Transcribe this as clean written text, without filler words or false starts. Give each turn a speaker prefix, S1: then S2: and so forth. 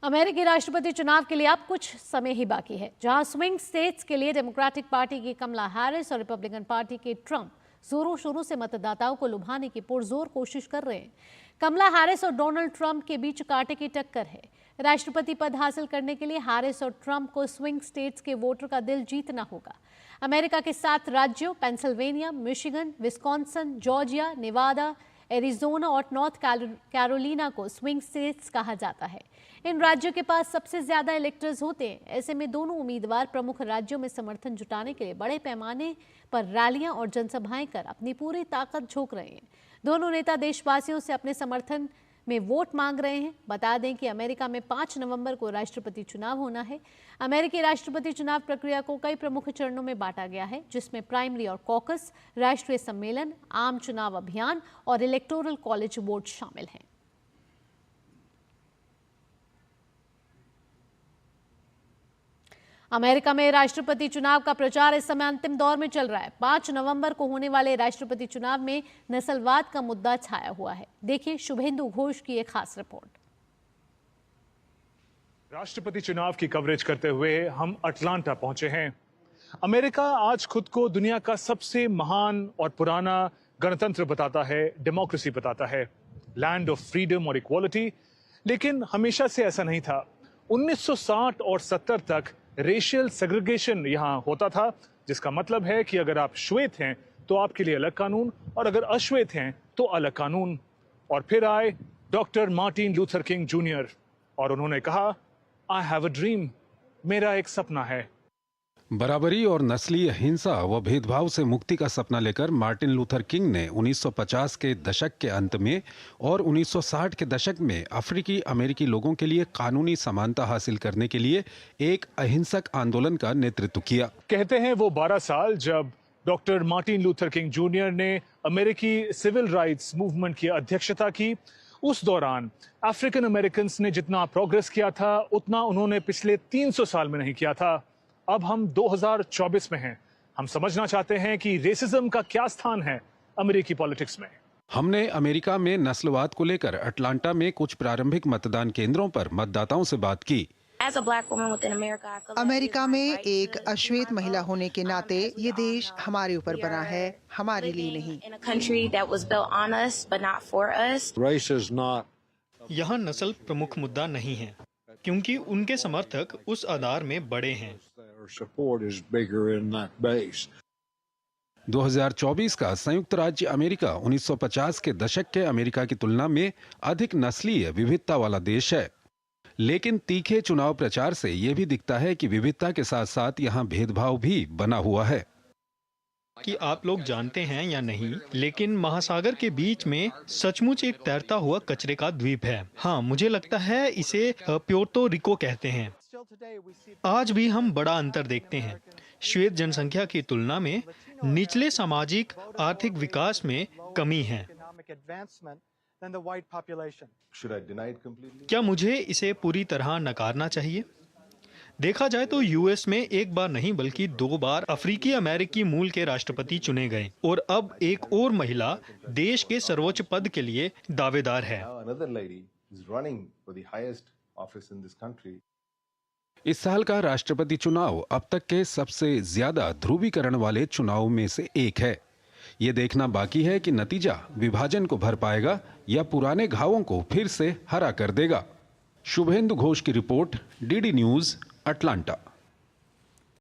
S1: अमेरिकी राष्ट्रपति चुनाव के लिए अब कुछ समय ही बाकी है, जहां स्विंग स्टेट्स के लिए डेमोक्रेटिक पार्टी की कमला हैरिस और रिपब्लिकन पार्टी के ट्रंप जोरों शोरों से मतदाताओं को लुभाने की पुरजोर कोशिश कर रहे हैं। कमला हैरिस और डोनाल्ड ट्रंप के बीच कांटे की टक्कर है। राष्ट्रपति पद हासिल करने के लिए हैरिस और ट्रंप को स्विंग स्टेट्स के वोटर का दिल जीतना होगा। अमेरिका के 7 राज्यों Pennsylvania, Michigan, Wisconsin, Georgia, Nevada, Arizona और नॉर्थ कैरोलिना को स्विंग स्टेट्स कहा जाता है। इन राज्यों के पास सबसे ज्यादा इलेक्टर्स होते हैं। ऐसे में दोनों उम्मीदवार प्रमुख राज्यों में समर्थन जुटाने के लिए बड़े पैमाने पर रैलियां और जनसभाएं कर अपनी पूरी ताकत झोंक रहे हैं। दोनों नेता देशवासियों से अपने समर्थन में वोट मांग रहे हैं। बता दें कि अमेरिका में 5 नवंबर को राष्ट्रपति चुनाव होना है। अमेरिकी राष्ट्रपति चुनाव प्रक्रिया को कई प्रमुख चरणों में बांटा गया है, जिसमें प्राइमरी और कॉकस, राष्ट्रीय सम्मेलन, आम चुनाव अभियान और इलेक्टोरल कॉलेज वोट शामिल हैं। अमेरिका में राष्ट्रपति चुनाव का प्रचार इस समय अंतिम दौर में चल रहा है। 5 नवंबर को होने वाले राष्ट्रपति चुनाव में नस्लवाद का मुद्दा छाया हुआ है। देखिए शुभेंदु घोष की एक खास रिपोर्ट।
S2: राष्ट्रपति चुनाव की कवरेज करते हुए हम अटलांटा पहुंचे हैं। अमेरिका आज खुद को दुनिया का सबसे महान और पुराना गणतंत्र बताता है, डेमोक्रेसी बताता है, लैंड ऑफ फ्रीडम और इक्वालिटी। लेकिन हमेशा से ऐसा नहीं था। 1960 और 70 तक रेशियल सेग्रीगेशन यहां होता था, जिसका मतलब है कि अगर आप श्वेत हैं तो आपके लिए अलग कानून और अगर अश्वेत हैं तो अलग कानून। और फिर आए doctor Martin Luther king junior और उन्होंने कहा, आई हैव अ ड्रीम, मेरा एक सपना है।
S3: बराबरी और नस्लीय हिंसा व भेदभाव से मुक्ति का सपना लेकर मार्टिन लूथर किंग ने 1950 के दशक के अंत में और 1960 के दशक में अफ्रीकी अमेरिकी लोगों के लिए कानूनी समानता हासिल करने के लिए एक अहिंसक आंदोलन का नेतृत्व किया।
S2: कहते हैं वो 12 साल जब doctor Martin Luther king junior ने अमेरिकी सिविल राइट्स मूवमेंट की अध्यक्षता की, उस दौरान अफ्रीकन अमेरिकन ने जितना प्रोग्रेस किया था उतना उन्होंने पिछले 300 साल में नहीं किया था। अब हम 2024 में हैं। हम समझना चाहते हैं कि रेसिज्म का क्या स्थान है अमेरिकी पॉलिटिक्स में।
S3: हमने अमेरिका में नस्लवाद को लेकर अटलांटा में कुछ प्रारंभिक मतदान केंद्रों पर मतदाताओं से बात की।
S4: अमेरिका में एक अश्वेत महिला होने के नाते ये देश हमारे ऊपर बना है, हमारे लिए नहीं।
S5: यहाँ नस्ल प्रमुख मुद्दा नहीं है, क्योंकि उनके समर्थक उस आधार में बड़े हैं।
S3: 2024 का संयुक्त राज्य अमेरिका 1950 के दशक के अमेरिका की तुलना में अधिक नस्लीय विविधता वाला देश है। लेकिन तीखे चुनाव प्रचार से यह भी दिखता है कि विविधता के साथ साथ यहाँ भेदभाव भी बना हुआ है।
S5: कि आप लोग जानते हैं या नहीं, लेकिन महासागर के बीच में सचमुच एक तैरता हुआ कचरे का द्वीप है। हाँ, मुझे लगता है इसे प्योर्तो रिको कहते हैं। आज भी हम बड़ा अंतर देखते हैं। श्वेत जनसंख्या की तुलना में निचले सामाजिक आर्थिक विकास में कमी है। क्या मुझे इसे पूरी तरह नकारना चाहिए? देखा जाए तो यूएस में एक बार नहीं बल्कि 2 बार अफ्रीकी अमेरिकी मूल के राष्ट्रपति चुने गए और अब एक और महिला देश के सर्वोच्च पद के लिए दावेदार है।
S3: इस साल का राष्ट्रपति चुनाव अब तक के सबसे ज्यादा ध्रुवीकरण वाले चुनाव में से एक है। ये देखना बाकी है कि नतीजा विभाजन को भर पाएगा या पुराने घावों को फिर से हरा कर देगा। शुभेंदु घोष की रिपोर्ट, डीडी न्यूज, अटलांटा।